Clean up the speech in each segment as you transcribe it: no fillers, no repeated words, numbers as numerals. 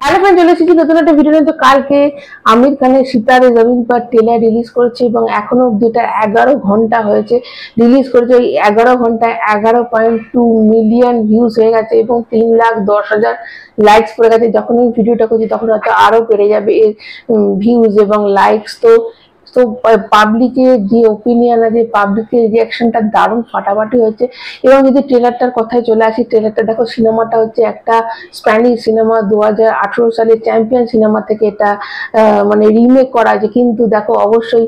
Hello friend, চলে এসেছি নতুন একটা ভিডিও নিয়ে। তো কালকে আমির খানের সিতারে জমিন পার ট্রেলার রিলিজ করেছে এবং এখনো অব্দি এটা 11 ঘন্টা হয়েছে রিলিজ করেছে। ওই 11 ঘন্টায় 11.2 মিলিয়ন ভিউজ হয়ে গেছে এবং 3,10,000 লাইকস পড়ে গেছে। যখন আমি ভিডিওটা করছি তখন হয়তো আরো বেড়ে যাবে এর ভিউজ এবং লাইকস। তো পাবলিকের যে ওপিনিয়ন আছে, পাবলিকের রিয়াকশনটা দারুণ ফাটাফাটি হচ্ছে। এবং যদি ট্রেলারটার কথায় চলে আসি, ট্রেলারটা দেখো, সিনেমাটা হচ্ছে একটা স্প্যানিশ সিনেমা, 2018 সালে চ্যাম্পিয়ন সিনেমা থেকে এটা মানে রিমেক করা হয়েছে। কিন্তু দেখো, অবশ্যই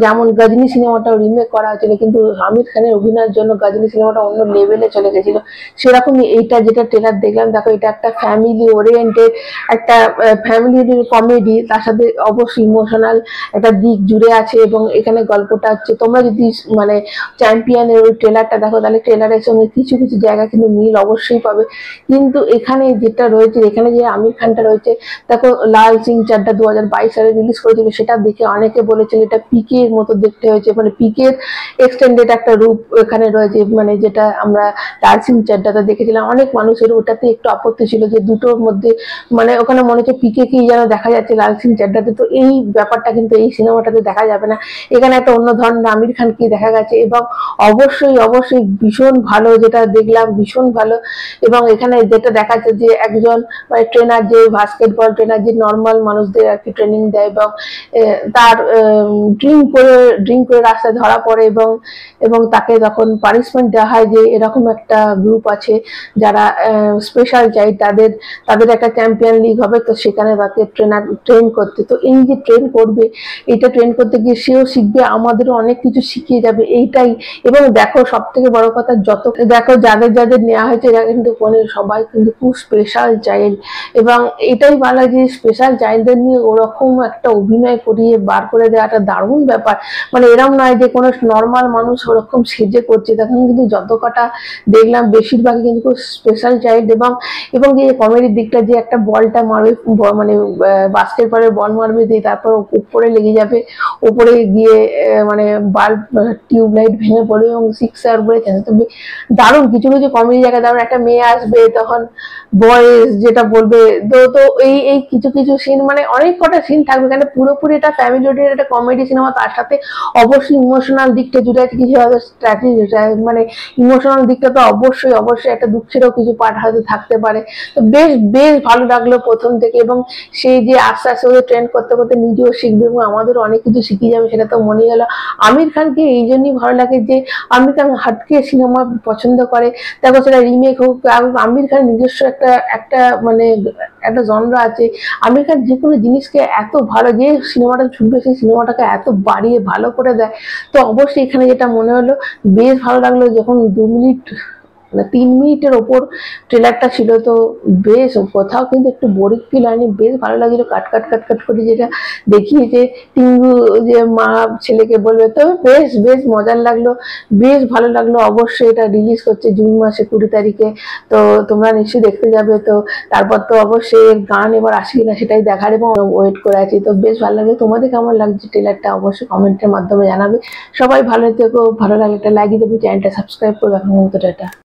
যেমন গজনী সিনেমাটাও রিমেক করা হয়েছিল, কিন্তু আমির খানের অভিনয়ের জন্য গজনী সিনেমাটা অন্য লেভেলে চলে গেছিল। সেরকমই এইটা যেটা ট্রেলার দেখলাম, দেখো, এটা একটা ফ্যামিলি ওরিয়েন্টেড, একটা ফ্যামিলি কমেডি, তার সাথে অবশ্যই ইমোশনাল একটা দিক জুড়ে আছে। এবং এখানে গল্পটা হচ্ছে, তোমরা যদি মানে চ্যাম্পিয়নের ওই ট্রেলারটা দেখো, তাহলে ট্রেলারের সঙ্গে কিছু কিছু জায়গা কিন্তু মিল অবশ্যই পাবে। কিন্তু এখানে যেটা রয়েছে, এখানে যে আমির খানটা রয়েছে, দেখো, লাল সিং চাড্ডা 2022 সালে রিলিজ করেছিল, সেটা দেখে অনেকে বলেছিল এটা পিকে এর মতো দেখতে হয়েছে, মানে পিকের এক্সটেন্ডেড একটা রূপ এখানে রয়েছে, মানে যেটা আমরা লাল সিং চাড্ডাতে দেখেছিলাম। অনেক মানুষের ওটাতে একটু আপত্তি ছিল যে দুটোর মধ্যে মানে ওখানে মনে হচ্ছে পিকে কি যেন দেখা যাচ্ছে লাল সিং চাড্ডাতে। তো এই ব্যাপারটা কিন্তু এই সিনেমাটাতে দেখা যাবে না, এখানে একটা অন্য ধরনের আমির খানকে দেখা গেছে। এবং অবশ্যই অবশ্যই ভীষণ ভালো, যেটা দেখলাম ভীষণ ভালো। এবং এখানে যেটা দেখাচ্ছে যে একজন মানে ট্রেনার, যে বাস্কেটবল ট্রেনার, যে নর্মাল মানুষদের আর কি ট্রেনিং দেয়, এবং তার ড্রিঙ্ক করে রাস্তায় ধরা পড়ে এবং তাকে তখন পানিশমেন্ট দেওয়া হয় যে এরকম একটা গ্রুপ আছে যারা স্পেশাল চাই, তাদের একটা চ্যাম্পিয়ন লিগ হবে, তো সেখানে তাকে ট্রেন করতে। তো এই যে ট্রেন করবে, এটা ট্রেন করতে গিয়ে সেও শিখবে, আমাদেরও অনেক কিছু শিখিয়ে যাবে, এইটাই। এবং দেখো, সব থেকে বড় কথা, দেখো যাদের যাদের নেওয়া হয়েছে এরা কিন্তু সবাই কিন্তু খুব স্পেশাল চাইল্ড। এবং এটাই বলা যে স্পেশাল চাইল্ডদের নিয়ে ওরকম একটা অভিনয় করিয়ে বার করে দেওয়াটা দারুণ ব্যাপার। মানে এরকম নয় যে কোনো নর্মাল মানুষ ওরকম সেজে করছে, তখন কিন্তু যত কটা দেখলাম বেশিরভাগই কিন্তু স্পেশাল চাইল্ড। এবং যে কমেডির দিকটা, যে একটা বলটা মারবে, মানে বাস্কেটবলের বল মারবে, দিয়ে তারপর উপরে লেগে যাবে, উপরে গিয়ে মানে বাল্ব টিউবলাইট ভেঙে পড়বে এবং সিক্সার উপরে চেঁচাতে। দারুণ কিছু কিছু কমেডি জায়গায়, দারুণ একটা মেয়ে আসবে, তখন বয়েস যেটা বলবে, তো এই কিছু কিছু সিন, মানে অনেক কটা সিন থাকবে এখানে। পুরোপুরি এটা ফ্যামিলি ওরিয়েন্টেড একটা কমেডি সিনেমা, তার সাথে অবশ্যই ইমোশনাল দিকটা জুড়ে আছে কিছু, স্ট্র্যাটেজি, মানে ইমোশনাল দিকটা তো অবশ্যই অবশ্যই একটা দুঃখেরও কিছু পার্ট হয়তো থাকতে পারে। তো বেশ বেশ ভালো লাগলো প্রথম থেকে। এবং সেই যে আস্তে আস্তে ওদের ট্রেন করতে করতে নিজেও শিখবে এবং আমাদেরও অনেক কিছু শিখিয়ে যাবে, সেটা তো মনে গেল। আমির খানকে এই জন্যই ভালো লাগে যে আমির খান হাটকে সিনেমা পছন্দ করে। দেখো, সেটা রিমেক হোক, আমির খান নিজস্ব একটা মানে একটা জনরা আছে। আমির খান যে কোনো জিনিসকে এত ভালো, যে সিনেমাটা ছুটবে সেই সিনেমাটাকে এত বাড়িয়ে ভালো করে দেয়। তো অবশ্যই এখানে যেটা মনে হলো, বেশ ভালো লাগলো যখন 2 মিনিট, 3 মিনিটের ওপর ট্রেলারটা ছিল। তো বেশ কোথাও কিন্তু একটু বোরিং ফিল হয়নি, বেশ ভালো লাগছিল। কাট কাট কাট কাট করে যেটা দেখিয়েছে, টিঙ্গু যে মা ছেলেকে বলবে, তো বেশ বেশ মজার লাগলো, বেশ ভালো লাগলো। অবশ্যই এটা রিলিজ করছে জুন মাসে 20 তারিখে, তো তোমরা নিশ্চয়ই দেখতে যাবে। তো তারপর তো অবশ্যই এর গান এবার আসে কিনা সেটাই দেখার, এবং ওয়েট করে আছি। তো বেশ ভালো লাগলো। তোমাদের কেমন লাগছে ট্রেলারটা অবশ্যই কমেন্টের মাধ্যমে জানাবে। সবাই ভালো থেকো, ভালো লাগলে একটা লাইক দেবে, চ্যানেলটা সাবস্ক্রাইব করবে। এখন মতো টাটা।